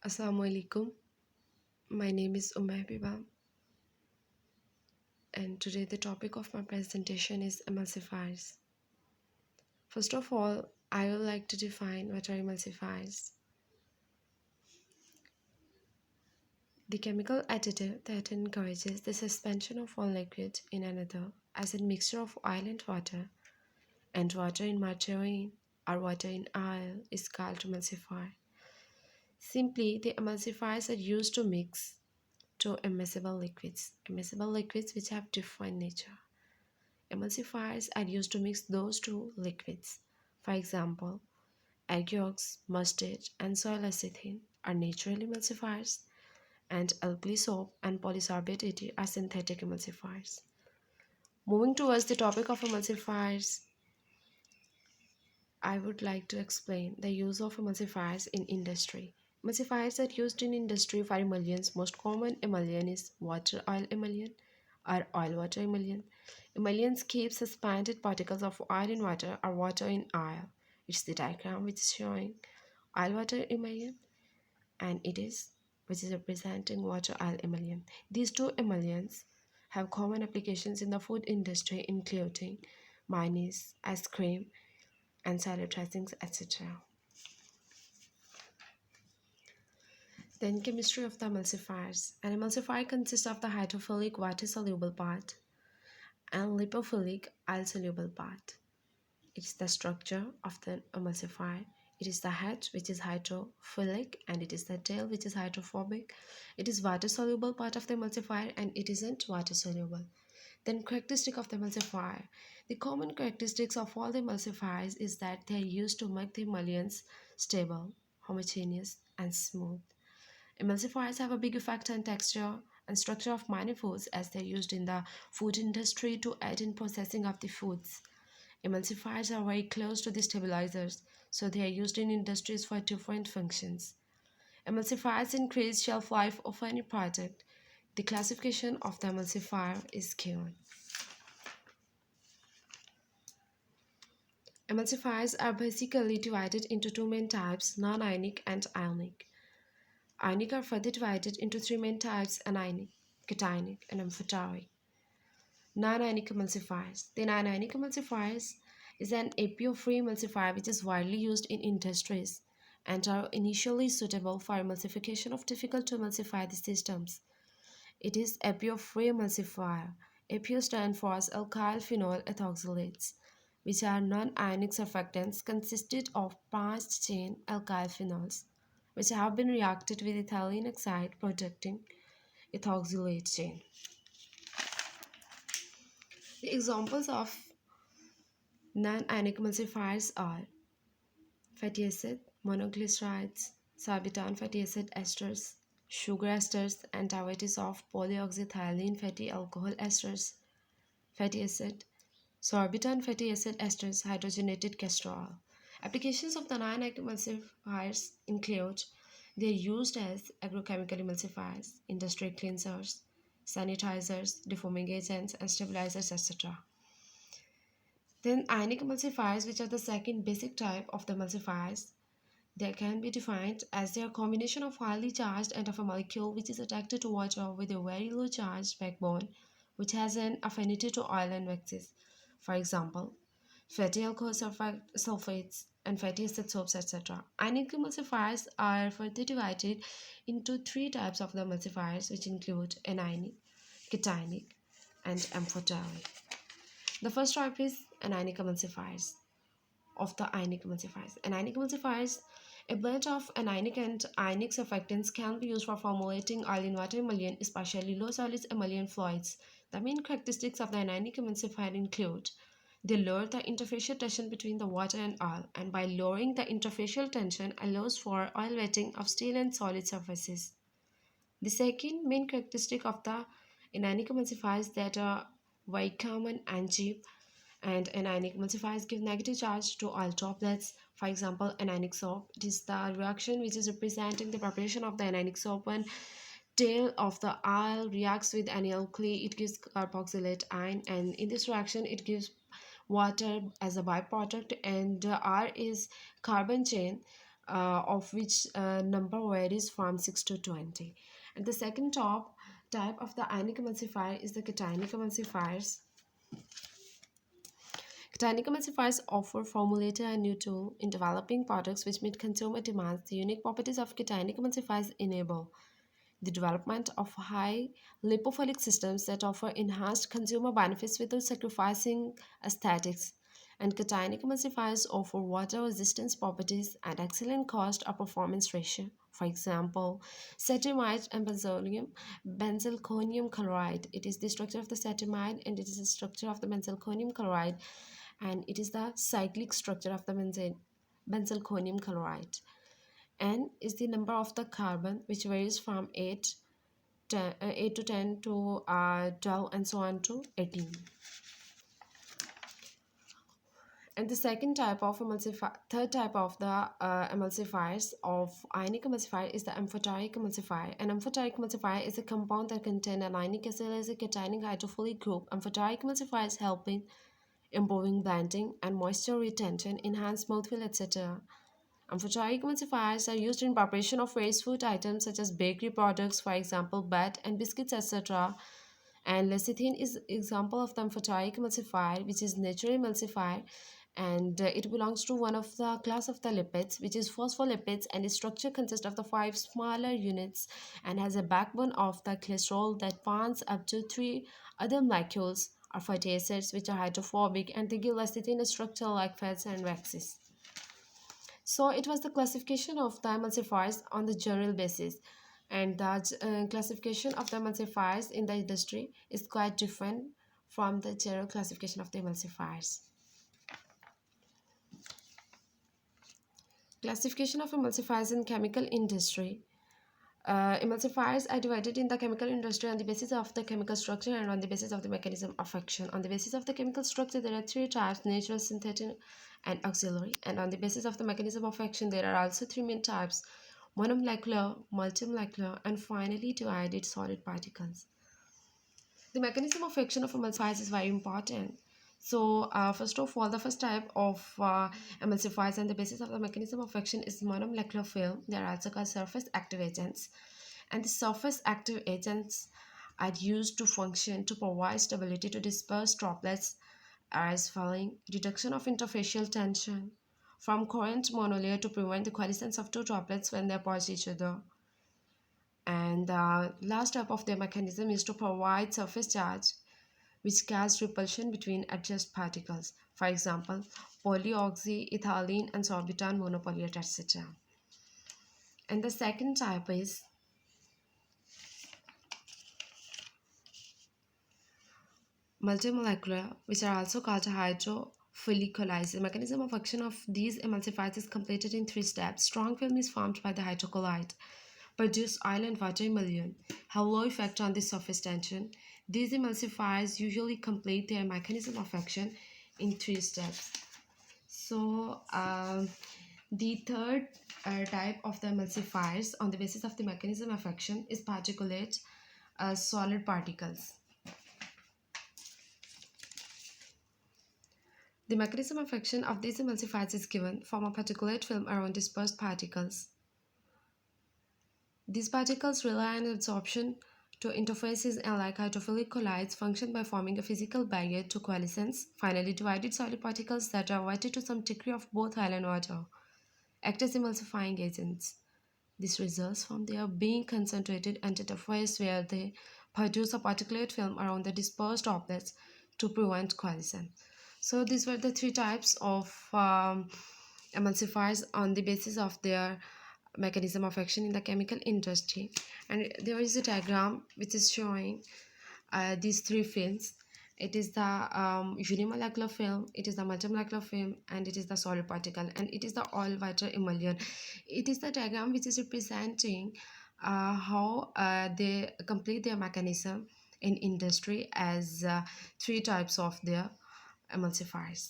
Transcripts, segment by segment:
Assalamu alaikum. My name is Umme Habiba, and today the topic of my presentation is emulsifiers. First of all, I would like to define what are emulsifiers. The chemical additive that encourages the suspension of one liquid in another, as a mixture of oil and water in margarine or water in oil, is called emulsifier. Simply, the emulsifiers are used to mix two immiscible liquids which have different nature. Emulsifiers are used to mix those two liquids. For example, egg yolks, mustard, and soy lecithin are natural emulsifiers, and alkali soap and polysorbate 80 are synthetic emulsifiers. Moving towards the topic of emulsifiers, I would like to explain the use of emulsifiers in industry. Emulsifiers are used in industry for emulsions. Most common emulsion is water oil emulsion or oil water emulsion. Emulsions keep suspended particles of oil in water or water in oil. It's the diagram which is showing oil water emulsion, and it is which is representing water oil emulsion. These two emulsions have common applications in the food industry, including mayonnaise, ice cream, and salad dressings, etc. Then chemistry of the emulsifiers. An emulsifier consists of the hydrophilic water-soluble part and lipophilic oil-soluble part. It is the structure of the emulsifier. It is the head which is hydrophilic and it is the tail which is hydrophobic. It is water-soluble part of the emulsifier and it isn't water-soluble. Then characteristic of the emulsifier. The common characteristics of all the emulsifiers is that they are used to make the emulsions stable, homogeneous, and smooth. Emulsifiers have a big effect on texture and structure of many foods as they are used in the food industry to aid in processing of the foods. Emulsifiers are very close to the stabilizers, so they are used in industries for different functions. Emulsifiers increase shelf life of any product. The classification of the emulsifier is given. Emulsifiers are basically divided into two main types, non-ionic and ionic. Ionic are further divided into three main types, anionic, cationic, and amphoteric. Non-ionic emulsifiers. The non-ionic emulsifiers is an APO-free emulsifier which is widely used in industries and are initially suitable for emulsification of difficult to emulsify the systems. It is APO-free emulsifier. APO stands for alkyl phenol ethoxylates, which are non-ionic surfactants consisted of branched chain alkyl phenols, which have been reacted with ethylene oxide producing ethoxylate chain. The examples of non-ionic emulsifiers are fatty acid, monoglycerides, sorbitol fatty acid esters, sugar esters, and derivatives of polyoxyethylene fatty alcohol esters, fatty acid, sorbitol fatty acid esters, hydrogenated castor oil. Applications of the non-ionic emulsifiers include they are used as agrochemical emulsifiers, industrial cleansers, sanitizers, defoaming agents, and stabilizers, etc. Then ionic emulsifiers, which are the second basic type of the emulsifiers, they can be defined as their combination of highly charged and of a molecule which is attracted to water with a very low charged backbone which has an affinity to oil and waxes. For example, fatty alcohol sulfates and fatty acid soaps, etc. Ionic emulsifiers are further divided into three types of the emulsifiers which include anionic, cationic, and amphoteric. The first type is anionic emulsifiers. Of the ionic emulsifiers. Anionic emulsifiers, a blend of anionic and ionic surfactants can be used for formulating oil in water emulsion, especially low solids emulsion fluids. The main characteristics of the anionic emulsifier include they lower the interfacial tension between the water and oil, and by lowering the interfacial tension allows for oil wetting of steel and solid surfaces. The second main characteristic of the anionic emulsifiers that are very common and cheap, and anionic emulsifiers give negative charge to oil droplets. For example, anionic soap. It is the reaction which is representing the preparation of the anionic soap. When tail of the oil reacts with any alkali, it gives carboxylate ion, and in this reaction, it gives water as a byproduct, and R is carbon chain. of which number varies from 6 to 20. And the second top type of the ionic emulsifier is the cationic emulsifiers. Cationicemulsifiers offer formulated a new tool in developing products which meet consumer demands. The unique properties of cationicemulsifiers enable the development of high lipophilic systems that offer enhanced consumer benefits without sacrificing aesthetics. And cationic emulsifiers offer water resistance properties and excellent cost or performance ratio. For example, cetamide and benzalkonium chloride. It is the structure of the cetamide and it is the structure of the benzalkonium chloride, and it is the cyclic structure of the benzalkonium chloride. N is the number of the carbon, which varies from 8 to 10 to 12 and so on to 18. And the third type of the emulsifiers of ionic emulsifier is the amphoteric emulsifier. An amphoteric emulsifier is a compound that contains an ionic as well as a cationic hydrophilic group. Amphoteric emulsifiers help in improving blending and moisture retention, enhance mouthfeel, etc. Amphoteric emulsifiers are used in preparation of various food items such as bakery products, for example, bread and biscuits, etc. And lecithin is example of the amphoteric emulsifier, which is natural emulsifier, and it belongs to one of the class of the lipids, which is phospholipids, and its structure consists of the five smaller units and has a backbone of the cholesterol that bonds up to three other molecules or fatty acids which are hydrophobic, and they give lecithin a structure like fats and waxes. So it was the classification of the emulsifiers on the general basis, and the classification of the emulsifiers in the industry is quite different from the general classification of the emulsifiers. Classification of emulsifiers in chemical industry. Emulsifiers are divided in the chemical industry on the basis of the chemical structure and on the basis of the mechanism of action. On the basis of the chemical structure, there are three types: natural, synthetic, and auxiliary. And on the basis of the mechanism of action, there are also three main types: monomolecular, multimolecular, and finally two-iodide solid particles. The mechanism of action of emulsifiers is very important. So, first of all, the first type of emulsifiers and the basis of the mechanism of action is monomolecular film. They are also called surface active agents. And the surface active agents are used to function to provide stability to disperse droplets as following: reduction of interfacial tension from coherent monolayer to prevent the coalescence of two droplets when they approach each other. And the last type of the mechanism is to provide surface charge which cause repulsion between adjacent particles. For example, polyoxyethylene and sorbitol monopolyate, etc. And the second type is multimolecular, which are also called hydrophilic colloids. The mechanism of action of these emulsifiers is completed in three steps. Strong film is formed by the hydrocolloid, produce oil and water emulsion, have low effect on the surface tension. These emulsifiers usually complete their mechanism of action in three steps. So, the third type of the emulsifiers on the basis of the mechanism of action is particulate solid particles. The mechanism of action of these emulsifiers is given from a particulate film around dispersed particles. These particles rely on absorption to interfaces and, like hydrophilic colloids, function by forming a physical barrier to coalescence. Finally, divided solid particles that are weighted to some degree of both oil and water act as emulsifying agents. This results from their being concentrated at the phase where they produce a particulate film around the dispersed droplets to prevent coalescence. So these were the three types of emulsifiers on the basis of their mechanism of action in the chemical industry. And there is a diagram which is showing these three films. It is the unimolecular film, it is the multimolecular film, and it is the solid particle, and it is the oil water emulsion. It is the diagram which is representing how they complete their mechanism in industry as three types of their emulsifiers.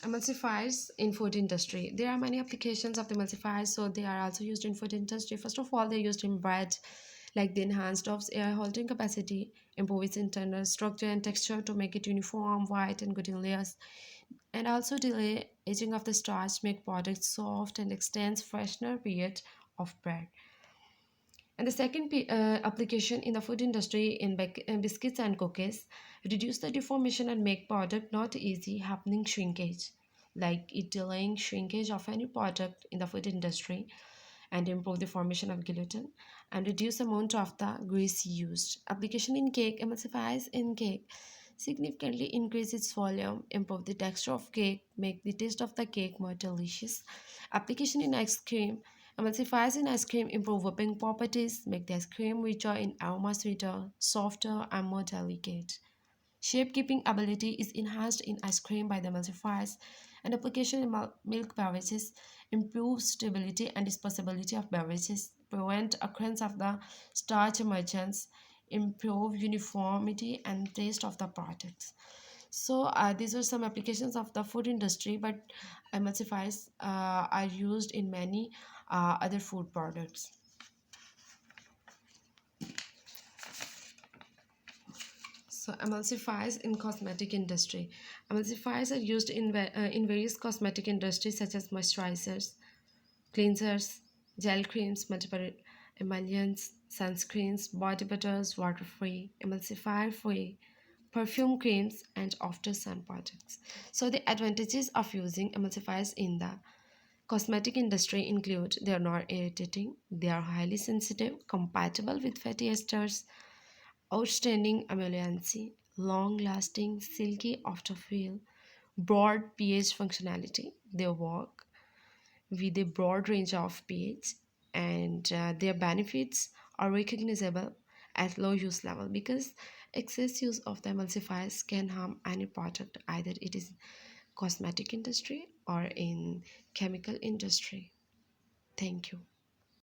Emulsifiers in food industry. There are many applications of the emulsifiers, so they are also used in food industry. First of all, they're used in bread, like the enhanced of air holding capacity, improve its internal structure and texture to make it uniform, white, and good in layers. and also delay aging of the starch, make products soft, and extends freshener period of bread. And the second application in the food industry in biscuits and cookies, reduce the deformation and make product not easy happening shrinkage, like it delaying shrinkage of any product in the food industry and improve the formation of gluten and reduce amount of the grease used. Application in cake, emulsifiers in cake significantly increase its volume, improve the texture of cake, make the taste of the cake more delicious. Application in ice cream, emulsifiers in ice cream improve whipping properties, make the ice cream richer in aroma, sweeter, softer, and more delicate. Shape keeping ability is enhanced in ice cream by the emulsifiers, and application in milk beverages improves stability and dispersibility of beverages, prevent occurrence of the starch emergence, improve uniformity and taste of the products. So these are some applications of the food industry, but emulsifiers are used in many other food products. So emulsifiers in cosmetic industry. Emulsifiers are used in various cosmetic industries such as moisturizers, cleansers, gel creams, multiple emollients, sunscreens, body butters, water-free, emulsifier-free, perfume creams, and after sun products. So the advantages of using emulsifiers in the cosmetic industry include they are not irritating, they are highly sensitive, compatible with fatty esters, outstanding emulsiency, long-lasting, silky afterfeel, broad pH functionality. They work with a broad range of pH, and their benefits are recognizable at low use level because excess use of the emulsifiers can harm any product, either it is cosmetic industry or in chemical industry. Thank you.